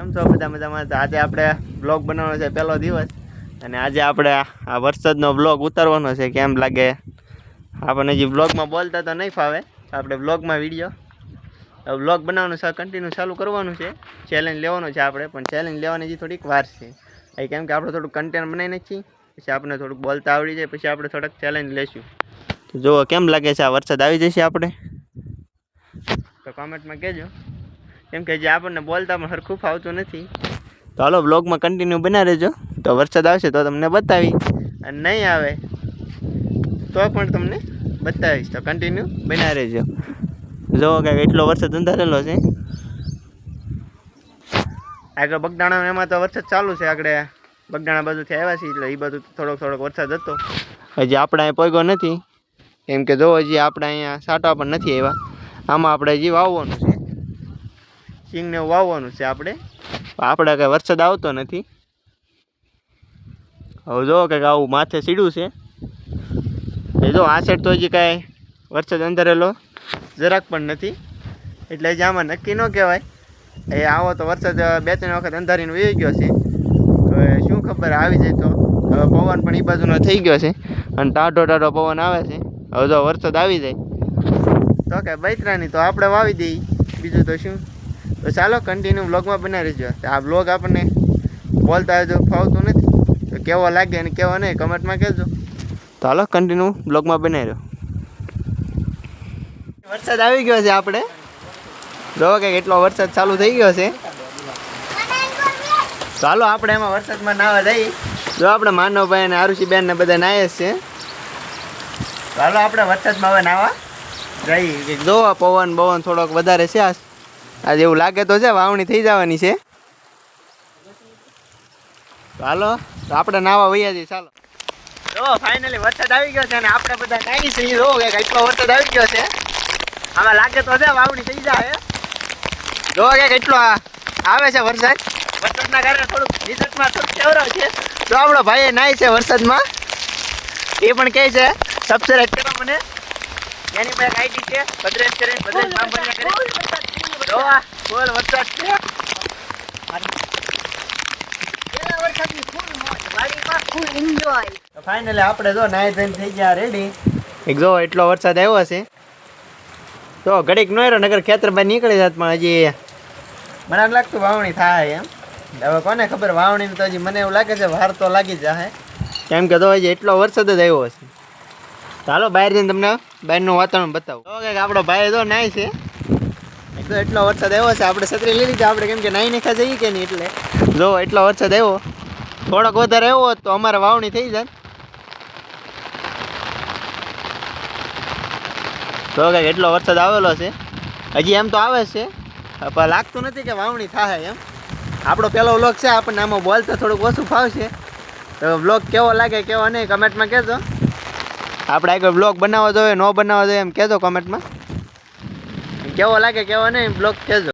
કેમ છો બધા મજામાં? તો આજે આપણે બ્લોગ બનાવવાનો છે પહેલો દિવસ, અને આજે આપણે આ વરસાદનો બ્લોગ ઉતારવાનો છે. કેમ લાગે આપણને? જે બ્લોગમાં બોલતા તો નહીં ફાવે, આપણે બ્લોગમાં વિડીયો બ્લોગ બનાવવાનું છે, કન્ટિન્યુ ચાલુ કરવાનું છે. ચેલેન્જ લેવાનો છે આપણે, પણ ચેલેન્જ લેવાની જે થોડીક વાર છે. કેમ કે આપણે થોડુંક કન્ટેન્ટ બનાવી નાખીએ, પછી આપણને થોડુંક બોલતા આવડી જાય, પછી આપણે થોડાક ચેલેન્જ લેશું. તો જુઓ કેમ લાગે છે. આ વરસાદ આવી જશે આપણે તો કોમેન્ટમાં કહેજો. કેમ કે જે આપણને બોલતા પણ સરખું ફાવતું નથી. તો હાલો બ્લોગમાં કન્ટિન્યુ બના રહેજો. તો વરસાદ આવશે તો તમને બતાવી, અને નહીં આવે તો પણ તમને બતાવીશ. તો કન્ટિન્યુ બના રહેજો. જો કે એટલો વરસાદ અંધારેલો છે. આગળ બગદાણા એમાં તો વરસાદ ચાલુ છે. આગળ બગદાણા બાજુથી આવ્યા છે, એટલે એ બાજુ થોડોક વરસાદ હતો. હજી આપણે અહીં પોગ્યો નથી, કેમ કે જો હજી આપણે અહીંયા સાંટા પણ નથી આવ્યા. આમાં આપણે હજી વાવવાનું છે, સિંગને વાવવાનું છે આપણે કંઈ વરસાદ આવતો નથી. હવે જો કંઈક આવું માથે સીડ્યું છે. એ જો આ સાઈડ તો હજી કાંઈ વરસાદ અંધારેલો જરાક પણ નથી, એટલે હજી આમાં નક્કી ન કહેવાય. એ આવો તો વરસાદ 2-3 વખત અંધારીને વહી ગયો છે. તો શું ખબર આવી જાય તો. હવે પવન પણ એ બાજુનો થઈ ગયો છે, અને ટાઢો પવન આવે છે. હવે જો વરસાદ આવી જાય તો કે બૈતરાની તો આપણે વાવી દઈએ, બીજું તો શું. તો ચાલો કન્ટિન્યુ બ્લોગમાં બનાવી રહેજો. આ બ્લોગ આપણને બોલતા જો ફાવતું નથી, તો કેવો લાગે અને કેવો નહીં કમેન્ટમાં કહેજો. તો હાલો કન્ટિન્યુ બ્લોગમાં બનાવી રહ્યો. વરસાદ આવી ગયો છે. આપણે જો કે એટલો વરસાદ ચાલુ થઈ ગયો છે. ચાલો આપણે એમાં વરસાદમાં નાહવા જઈએ. જો આપણે માનવભાઈ અને આરુષિબેન ને બધા નાહે છે. ચાલો આપણે વરસાદમાં હવે નાહવા જઈએ. જો પવન થોડોક વધારે છે. આજે એવું લાગે તો છે વાવણી થઈ જવાની છે. ચાલો તો આપણે નાહવા વૈયા જઈએ. ચાલો જો ફાઇનલી વરસાદ આવી ગયો છે, અને આપણે બધા નાહી છીએ. જો કે એટલો વરસાદ આવી ગયો છે, આમાં લાગે તો છે વાવણી થઈ જાય. જો કે કેટલો આવે છે વરસાદ. વરસાદના કારણે થોડુંક રિસર્ચમાં થોડુંક કેવરાવ છે. તો આપણો ભાઈ નાહી છે વરસાદમાં, એ પણ કહે છે સબસ્ક્રાઇબ કરો મને. એની પાસે આઈડી છે ભદ્રેશ કરીને, ભદ્રેશ નામ બન્યા કરે. જો ફૂલ વરસાદ છે. ફાઇનલી આપણે જો નાઈ ધોઈને થઈ ગયા રેડી. એક જો એટલો વરસાદ આવ્યો છે. તો ઘડીક નો રહ્યો, નગર ખેતર બહાર નીકળી જાત. પણ હજી મને લાગતું વાવણી થાય એમ. હવે કોને ખબર વાવણીને, તો હજી મને એવું લાગે છે વાર તો લાગી જશે. કેમ કે તો હજી એટલો વરસાદ જ આવ્યો છે. ચાલો બહાર જઈને તમને બહારનું વાતાવરણ બતાવું. તો કંઈક આપણો ભાઈ તો નાય છે. એક તો એટલો વરસાદ આવ્યો છે, આપણે છત્રી લઈ લીધી આપણે, કેમ કે નાઈ નાખા જઈએ કે નહીં. એટલે જો એટલો વરસાદ આવ્યો, થોડોક વધારે આવ્યો હોત તો અમારે વાવણી થઈ જાય. તો કંઈક એટલો વરસાદ આવેલો છે. હજી એમ તો આવે છે, પણ લાગતું નથી કે વાવણી થાય એમ. આપણો પહેલો વ્લોગ છે, આપણને આમાં બોલતા થોડુંક ઓછું ફાવશે. તો વ્લોગ કેવો લાગે કેવો નહીં કમેન્ટમાં કહેજો. આપણે આગળ બ્લોગ બનાવવો જોઈએ ન બનાવવો જોઈએ એમ કહેજો કમેન્ટમાં. કેવો લાગે કેવો નહીં બ્લોગ કહેજો.